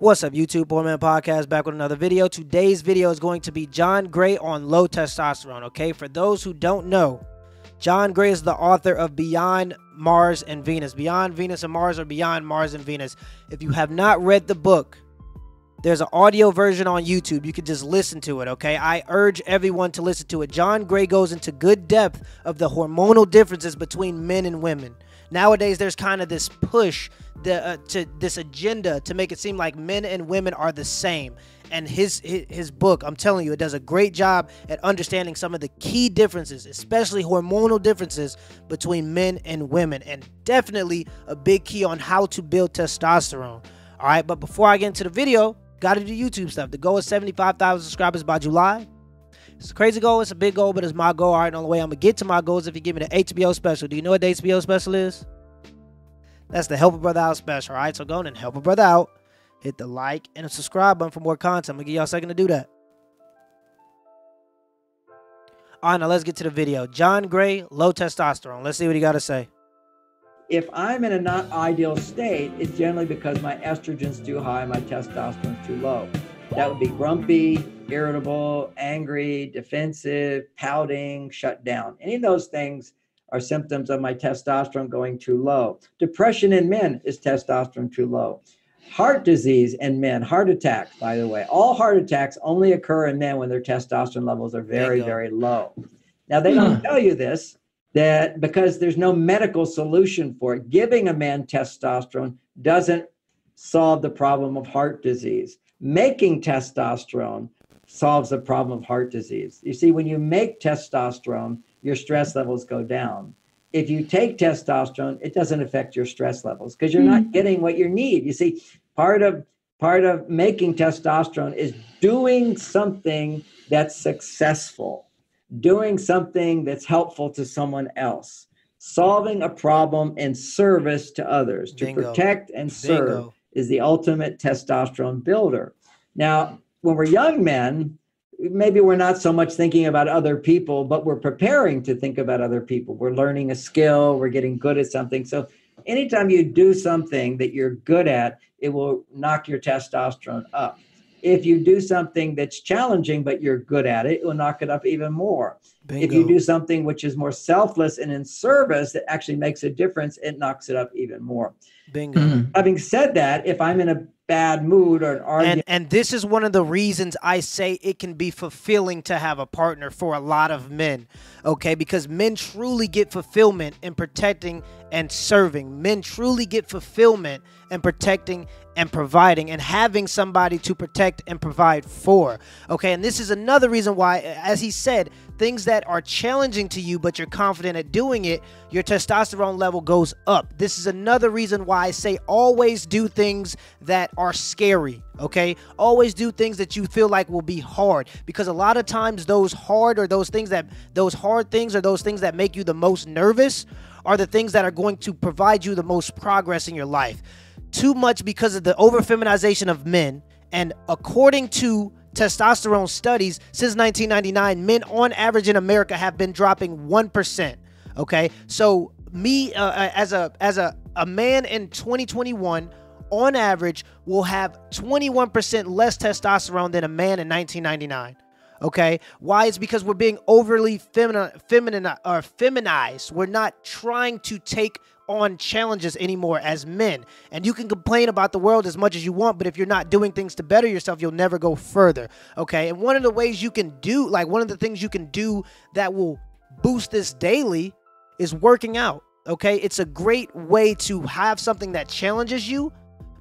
What's up, YouTube? Poor Man Podcast back with another video. Today's video is going to be John Gray on low testosterone, okay? For those who don't know, John Gray is the author of Beyond Mars and Venus. Beyond Venus and Mars, or Beyond Mars and Venus. If you have not read the book, there's an audio version on YouTube. You can just listen to it, okay? I urge everyone to listen to it. John Gray goes into good depth of the hormonal differences between men and women. Nowadays, there's kind of this push to this agenda to make it seem like men and women are the same. And his book, I'm telling you, it does a great job at understanding some of the key differences, especially hormonal differences between men and women, and definitely a big key on how to build testosterone. All right, but before I get into the video, got to do YouTube stuff. The goal is 75,000 subscribers by July. It's a crazy goal. It's a big goal, but it's my goal. All right, and on the way I'm going to get to my goals if you give me the HBO special. Do you know what the HBO special is? That's the Help a Brother Out special, all right? So go on and help a brother out. Hit the like and subscribe button for more content. I'm going to give y'all a second to do that. All right, now let's get to the video. John Gray, low testosterone. Let's see what he got to say. If I'm in a not ideal state, it's generally because my estrogen's too high, my testosterone's too low. That would be grumpy, irritable, angry, defensive, pouting, shut down. Any of those things are symptoms of my testosterone going too low. Depression in men is testosterone too low. Heart disease in men, heart attacks, by the way. All heart attacks only occur in men when their testosterone levels are very, very low. Now, they don't tell you this, that because there's no medical solution for it. Giving a man testosterone doesn't solve the problem of heart disease. Making testosterone solves the problem of heart disease. You see, when you make testosterone, your stress levels go down. If you take testosterone, it doesn't affect your stress levels because you're not getting what you need. You see, part of making testosterone is doing something that's successful, doing something that's helpful to someone else, solving a problem in service to others. To protect and serve is the ultimate testosterone builder. Now, when we're young men, maybe we're not so much thinking about other people, but we're preparing to think about other people. We're learning a skill, we're getting good at something. So anytime you do something that you're good at, it will knock your testosterone up. If you do something that's challenging, but you're good at it, it will knock it up even more. Bingo. If you do something which is more selfless and in service that actually makes a difference, it knocks it up even more. Bingo. Having said that, if I'm in a bad mood or an argument. And this is one of the reasons I say it can be fulfilling to have a partner for a lot of men, okay? Because men truly get fulfillment in protecting and serving. Men truly get fulfillment in protecting and providing and having somebody to protect and provide for, okay? And this is another reason why, as he said, things that are challenging to you, but you're confident at doing it, your testosterone level goes up. This is another reason why I say always do things that are scary, okay? Always do things that you feel like will be hard, because a lot of times those hard things that make you the most nervous are the things that are going to provide you the most progress in your life. Too much because of the over-feminization of men, and according to testosterone studies, since 1999, men on average in America have been dropping 1%. Okay, so me as a man in 2021, on average, will have 21% less testosterone than a man in 1999. Okay, why? It's because we're being overly feminized. We're not trying to take on challenges anymore as men. And you can complain about the world as much as you want, but if you're not doing things to better yourself, you'll never go further. Okay, and one of the ways you can do, one of the things you can do that will boost this daily is working out. Okay, it's a great way to have something that challenges you,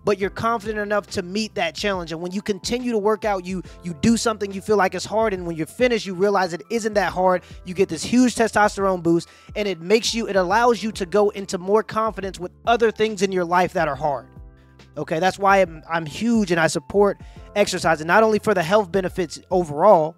but you're confident enough to meet that challenge. And when you continue to work out, you do something you feel like is hard, and when you're finished, you realize it isn't that hard. You get this huge testosterone boost, and it allows you to go into more confidence with other things in your life that are hard. Okay, that's why I'm huge, and I support exercising, not only for the health benefits overall,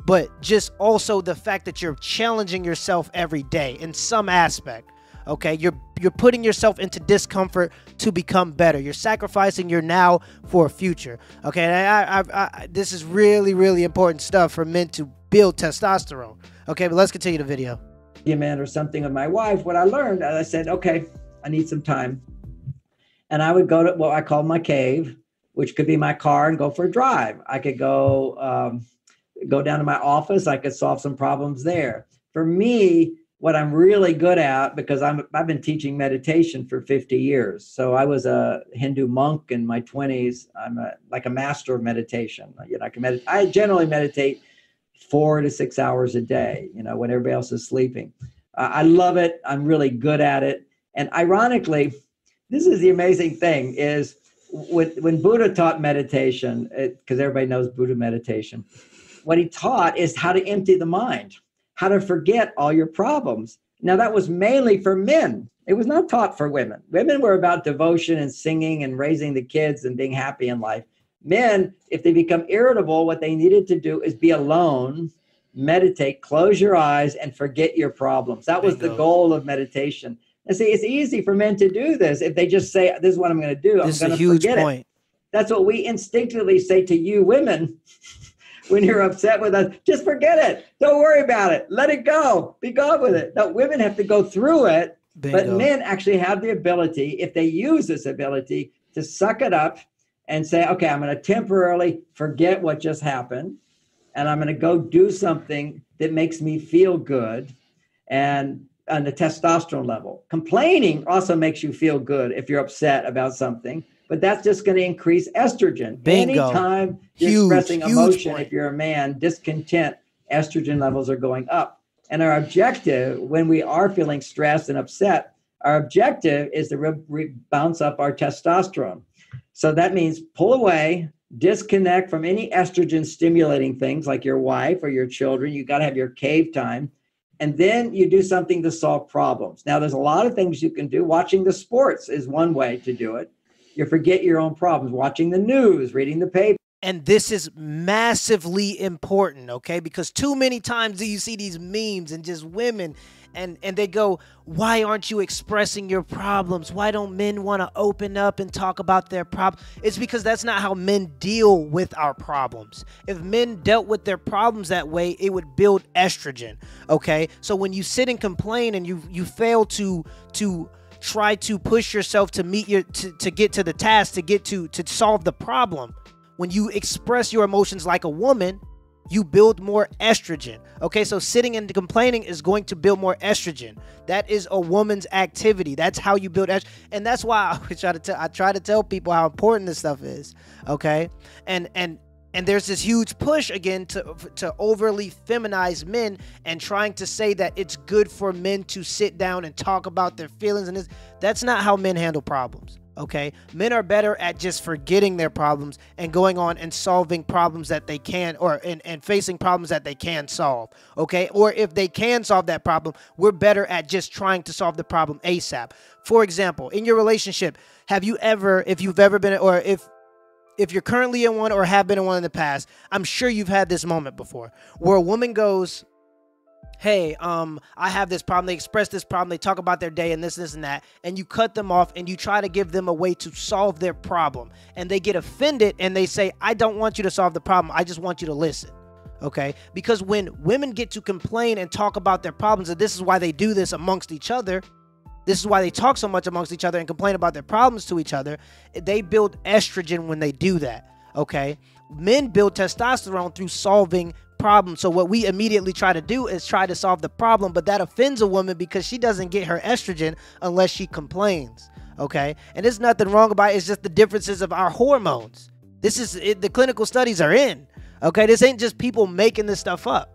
but just also the fact that you're challenging yourself every day in some aspect. Okay, you're putting yourself into discomfort to become better. You're sacrificing your now for a future. Okay, and this is really, really important stuff for men to build testosterone. Okay, but let's continue the video. Or something with my wife. What I learned, I said, okay, I need some time. And I would go to what I call my cave, which could be my car and go for a drive. I could go down to my office. I could solve some problems there. For me, what I'm really good at, because I've been teaching meditation for 50 years. So I was a Hindu monk in my 20s. I'm like a master of meditation. I generally meditate 4 to 6 hours a day, when everybody else is sleeping. I love it. I'm really good at it. And ironically, this is the amazing thing is when Buddha taught meditation, because everybody knows Buddha meditation, what he taught is how to empty the mind, how to forget all your problems. Now, that was mainly for men. It was not taught for women. Women were about devotion and singing and raising the kids and being happy in life. Men, if they become irritable, what they needed to do is be alone, meditate, close your eyes, and forget your problems. That was the goal of meditation. And see, it's easy for men to do this if they just say, this is what I'm going to do. I'm going to forget it. That's what we instinctively say to you women when you're upset with us. Just forget it. Don't worry about it. Let it go. Be gone with it. No, women have to go through it. Bingo. But men actually have the ability, if they use this ability, to suck it up and say, okay, I'm going to temporarily forget what just happened. And I'm going to go do something that makes me feel good. And on the testosterone level, complaining also makes you feel good if you're upset about something. But that's just going to increase estrogen. Bingo. Anytime you're expressing emotion, if you're a man, discontent, estrogen levels are going up. And our objective, when we are feeling stressed and upset, our objective is to bounce up our testosterone. So that means pull away, disconnect from any estrogen stimulating things like your wife or your children. You got to have your cave time. And then you do something to solve problems. Now, there's a lot of things you can do. Watching the sports is one way to do it. You forget your own problems, watching the news, reading the paper. And this is massively important, okay? Because too many times do you see these memes and just women and they go, why aren't you expressing your problems? Why don't men want to open up and talk about their problems? It's because that's not how men deal with our problems. If men dealt with their problems that way, it would build estrogen, okay? So when you sit and complain and you fail to try to push yourself to meet to get to the task, to solve the problem, when you express your emotions like a woman, you build more estrogen. Okay, so sitting and complaining is going to build more estrogen. That is a woman's activity. That's how you build estrogen. And that's why I try to tell people how important this stuff is. Okay, and there's this huge push again to overly feminize men and trying to say that it's good for men to sit down and talk about their feelings. And that's not how men handle problems. Okay, men are better at just forgetting their problems and going on and solving problems that they can, and facing problems that they can solve. Okay, or if they can solve that problem, we're better at just trying to solve the problem ASAP. For example, in your relationship, if you've ever been, or if you're currently in one or have been in one in the past, I'm sure you've had this moment before where a woman goes, hey, I have this problem. They express this problem. They talk about their day and this and that. And you cut them off and you try to give them a way to solve their problem. And they get offended and they say, I don't want you to solve the problem. I just want you to listen. Okay? Because when women get to complain and talk about their problems, and this is why they do this amongst each other, this is why they talk so much amongst each other and complain about their problems to each other, they build estrogen when they do that. Okay? Men build testosterone through solving problems. So what we immediately try to do is try to solve the problem, but that offends a woman because she doesn't get her estrogen unless she complains. Okay? And there's nothing wrong about it. It's just the differences of our hormones. This is it, the clinical studies are in. Okay? This ain't just people making this stuff up.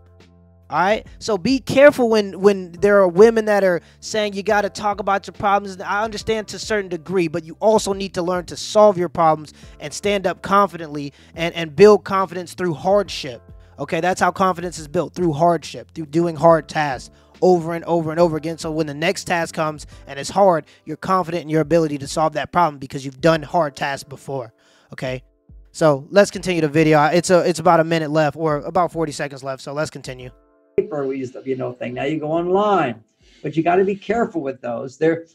All right? So be careful when there are women that are saying you got to talk about your problems. I understand to a certain degree, but you also need to learn to solve your problems and stand up confidently and build confidence through hardship. Okay, that's how confidence is built, through hardship, through doing hard tasks over and over and over again. So when the next task comes and it's hard, you're confident in your ability to solve that problem because you've done hard tasks before. Okay, so let's continue the video. It's about a minute left, or about 40 seconds left. So let's continue. We used to, thing. Now you go online, but you got to be careful with those. They're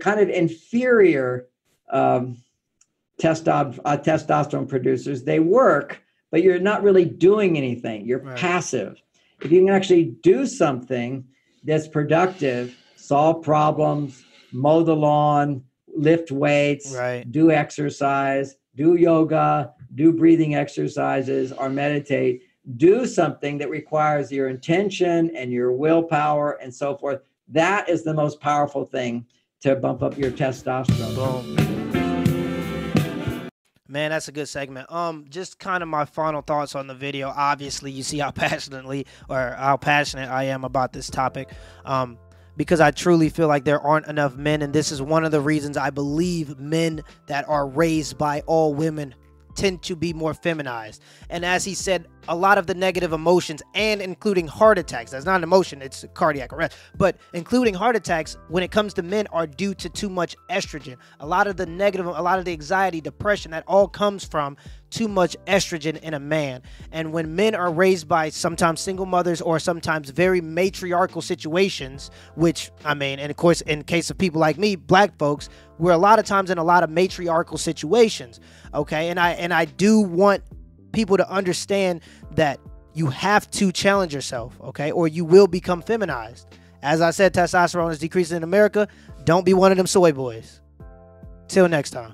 kind of inferior testosterone producers. They work, but you're not really doing anything. You're passive. If you can actually do something that's productive, solve problems, mow the lawn, lift weights, do exercise, do yoga, do breathing exercises, or meditate. Do something that requires your intention and your willpower and so forth. That is the most powerful thing to bump up your testosterone. Boom. Man, that's a good segment. Just kind of my final thoughts on the video. Obviously, you see how passionate I am about this topic. Because I truly feel like there aren't enough men, and this is one of the reasons I believe men that are raised by all women tend to be more feminized. And as he said, a lot of the negative emotions, and including heart attacks, that's not an emotion, it's cardiac arrest, but including heart attacks when it comes to men are due to too much estrogen. A lot of the negative, a lot of the anxiety, depression, that all comes from too much estrogen in a man. And when men are raised by sometimes single mothers or sometimes very matriarchal situations, which, I mean, and of course, in case of people like me, black folks, we're a lot of times in a lot of matriarchal situations, okay? And I do want people to understand that you have to challenge yourself, okay? Or you will become feminized. As I said, testosterone is decreasing in America. Don't be one of them soy boys. Till next time.